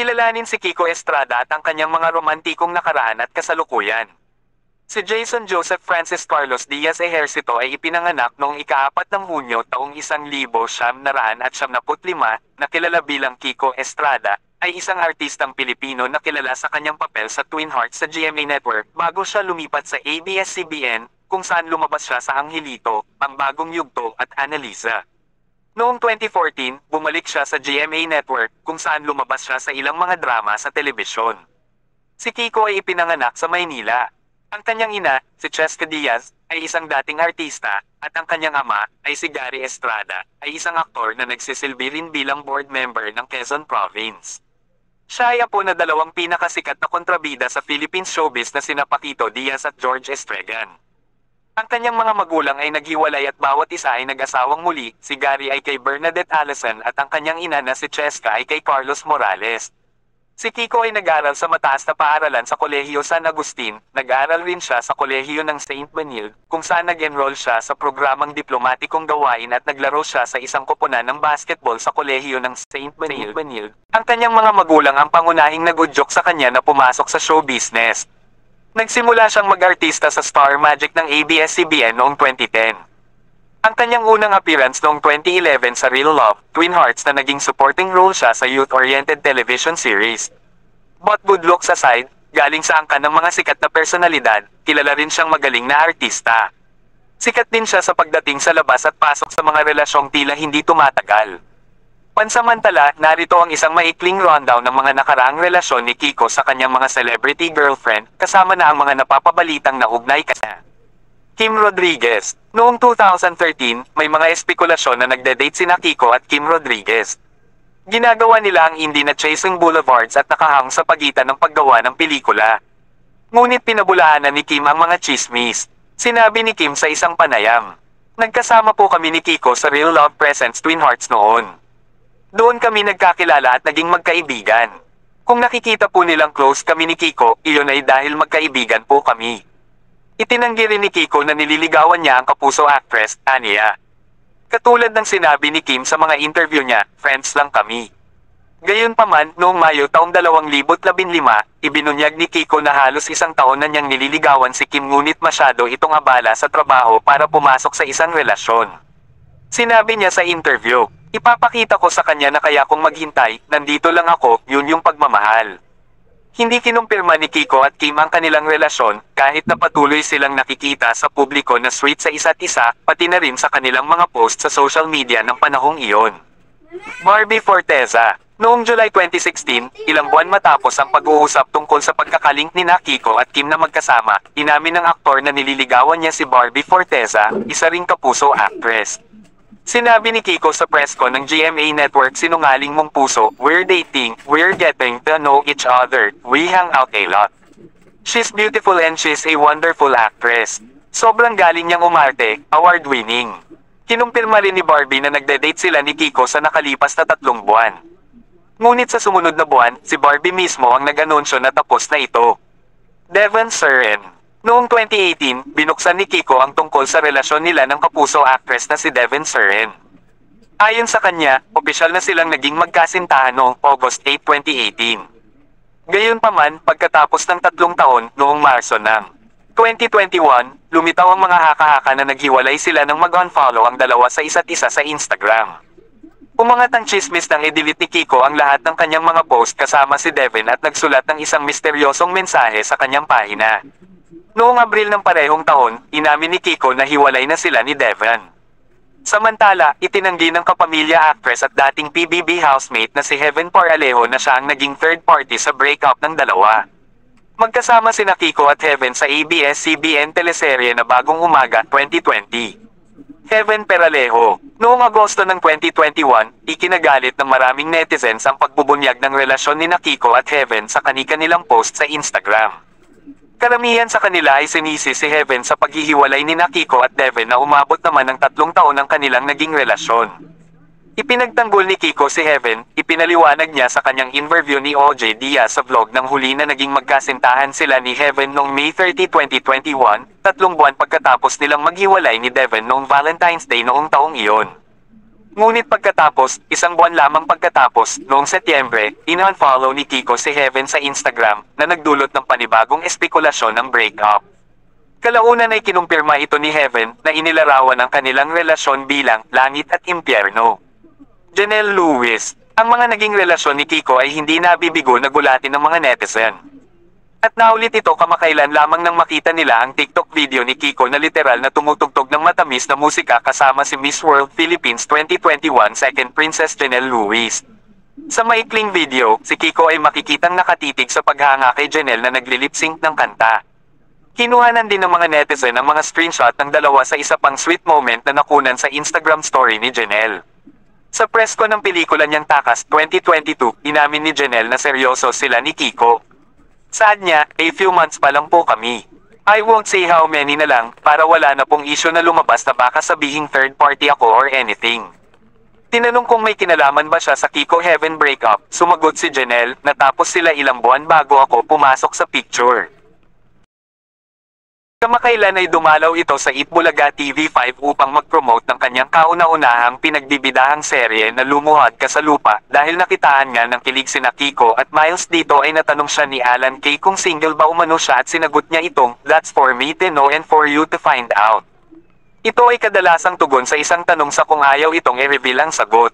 Kilalanin si Kiko Estrada at ang kanyang mga romantikong nakaraan at kasalukuyan. Si Jason Joseph Francis Carlos Diaz Ejercito ay ipinanganak noong ika-4 ng Hunyo taong 1975 na kilala bilang Kiko Estrada, ay isang artistang Pilipino na kilala sa kanyang papel sa Twin Hearts sa GMA Network bago siya lumipat sa ABS-CBN, kung saan lumabas siya sa Angelito, Ang Bagong Yugto at Annalisa. Noong 2014, bumalik siya sa GMA Network kung saan lumabas siya sa ilang mga drama sa telebisyon. Si Kiko ay ipinanganak sa Maynila. Ang kanyang ina, si Cheska Diaz, ay isang dating artista, at ang kanyang ama, ay si Gary Estrada, ay isang aktor na nagsisilbi rin bilang board member ng Quezon Province. Siya ay apo na dalawang pinakasikat na kontrabida sa Philippine showbiz na sina Paquito Diaz at George Estregan. Ang kanyang mga magulang ay naghiwalay at bawat isa ay nag-asawang muli, si Gary ay kay Bernadette Allison at ang kanyang ina na si Cheska ay kay Carlos Morales. Si Kiko ay nag-aral sa mataas na paaralan sa Kolehiyo San Agustin, nag-aral rin siya sa Kolehiyo ng Saint Benilde, kung saan nag-enroll siya sa programang diplomatikong gawain at naglaro siya sa isang koponan ng basketball sa Kolehiyo ng Saint Benilde. Ang kanyang mga magulang ang pangunahing nag-udyok sa kanya na pumasok sa show business. Nagsimula siyang mag-artista sa Star Magic ng ABS-CBN noong 2010. Ang kanyang unang appearance noong 2011 sa Real Love, Twin Hearts na naging supporting role siya sa youth-oriented television series. But good looks aside, galing sa angkan ng mga sikat na personalidad, kilala rin siyang magaling na artista. Sikat din siya sa pagdating sa labas at pasok sa mga relasyong tila hindi tumatagal. Pansamantala, narito ang isang maikling rundown ng mga nakaraang relasyon ni Kiko sa kanyang mga celebrity girlfriend, kasama na ang mga napapabalitang naugnay kanya. Kim Rodriguez. Noong 2013, may mga espekulasyon na nagde-date sina Kiko at Kim Rodriguez. Ginagawa nila ang indie na Chasing Boulevards at nakahang sa pagitan ng paggawa ng pelikula. Ngunit pinabulaanan ni Kim ang mga chismis. Sinabi ni Kim sa isang panayam, "Nagkasama po kami ni Kiko sa Real Love Presents Twin Hearts noon. Doon kami nagkakilala at naging magkaibigan. Kung nakikita po nilang close kami ni Kiko, iyon ay dahil magkaibigan po kami." Itinanggi rin ni Kiko na nililigawan niya ang kapuso actress, Ania. Katulad ng sinabi ni Kim sa mga interview niya, "Friends lang kami." Gayunpaman, noong Mayo taong 2015, ibinunyag ni Kiko na halos isang taon na niyang nililigawan si Kim ngunit masyado itong abala sa trabaho para pumasok sa isang relasyon. Sinabi niya sa interview, "Ipapakita ko sa kanya na kaya kong maghintay, nandito lang ako, yun yung pagmamahal." Hindi kinumpirma ni Kiko at Kim ang kanilang relasyon, kahit na patuloy silang nakikita sa publiko na sweet sa isa't isa, pati na rin sa kanilang mga post sa social media ng panahong iyon. Barbie Forteza. Noong July 2016, ilang buwan matapos ang pag-uusap tungkol sa pagkakalink ni Kiko at Kim na magkasama, inamin ng aktor na nililigawan niya si Barbie Forteza, isa ring kapuso actress. Sinabi ni Kiko sa press con ng GMA Network, "Sinungaling mong puso, we're dating, we're getting to know each other, we hang out a lot. She's beautiful and she's a wonderful actress. Sobrang galing niyang umarte, award-winning." Kinumpirma rin ni Barbie na nagde-date sila ni Kiko sa nakalipas na 3 buwan. Ngunit sa sumunod na buwan, si Barbie mismo ang nag-anunsyo na tapos na ito. Devon Surin. Noong 2018, binuksan ni Kiko ang tungkol sa relasyon nila ng kapuso actress na si Devon Surin. Ayon sa kanya, opisyal na silang naging magkasintahan noong August 8, 2018. Gayunpaman, pagkatapos ng 3 taon, noong Marso ng 2021, lumitaw ang mga haka-haka na naghiwalay sila nang mag-unfollow ang dalawa sa isa't isa sa Instagram. Umangat ang chismis nang i-delete ni Kiko ang lahat ng kanyang mga post kasama si Devon at nagsulat ng isang misteryosong mensahe sa kanyang pahina. Noong Abril ng parehong taon, inamin ni Kiko na hiwalay na sila ni Devon. Samantala, itinanggi ng kapamilya actress at dating PBB housemate na si Heaven Paralejo na siya ang naging third party sa breakup ng dalawa. Magkasama sina Kiko at Heaven sa ABS-CBN teleserye na Bagong Umaga 2020. Heaven Paralejo. Noong Agosto ng 2021, ikinagalit ng maraming netizens ang pagbubunyag ng relasyon ni Kiko at Heaven sa kani-kanilang post sa Instagram. Karamihan sa kanila ay sinisi si Heaven sa paghihiwalay ni Kiko at Devon na umabot naman ng 3 taon ang kanilang naging relasyon. Ipinagtanggol ni Kiko si Heaven, ipinaliwanag niya sa kanyang interview ni OJ Diaz sa vlog ng huli na naging magkasintahan sila ni Heaven noong May 30, 2021, 3 buwan pagkatapos nilang maghiwalay ni Devon noong Valentine's Day noong taong iyon. Ngunit pagkatapos, isang buwan lamang pagkatapos, noong Setyembre, in-unfollow ni Kiko si Heaven sa Instagram, na nagdulot ng panibagong espekulasyon ng breakup. Kalaunan ay kinumpirma ito ni Heaven, na inilarawan ang kanilang relasyon bilang langit at impyerno. Janelle Lewis, ang mga naging relasyon ni Kiko ay hindi nabibigo na gulatin ng mga netizen. At naulit ito kamakailan lamang nang makita nila ang TikTok video ni Kiko na literal na tumutugtog ng matamis na musika kasama si Miss World Philippines 2021 Second Princess Janelle Lewis. Sa maikling video, si Kiko ay makikitang nakatitig sa paghanga kay Janelle na nagli-lip-sync ng kanta. Kinuhanan din ng mga netizen ang mga screenshot ng dalawa sa isa pang sweet moment na nakunan sa Instagram story ni Janelle. Sa presko ng pelikula niyang Takas 2022, inamin ni Janelle na seryoso sila ni Kiko. Saad niya, a few months pa lang po kami. I won't say how many na lang, para wala na pong issue na lumabas na baka sabihing third party ako or anything. Tinanong kung may kinalaman ba siya sa Kiko Heaven breakup, sumagot si Janelle, natapos sila ilang buwan bago ako pumasok sa picture. Kamakailan ay dumalaw ito sa Itbulaga TV5 upang mag-promote ng kanyang kauna-unahang pinagbibidahang serye na Lumuhod Ka sa Lupa, dahil nakitaan nga ng kilig sina Kiko at Miles dito ay natanong siya ni Alan Kay kung single ba umano siya at sinagot niya itong, "That's for me to know and for you to find out." Ito ay kadalasang tugon sa isang tanong sa kung ayaw itong i-reveal ang sagot.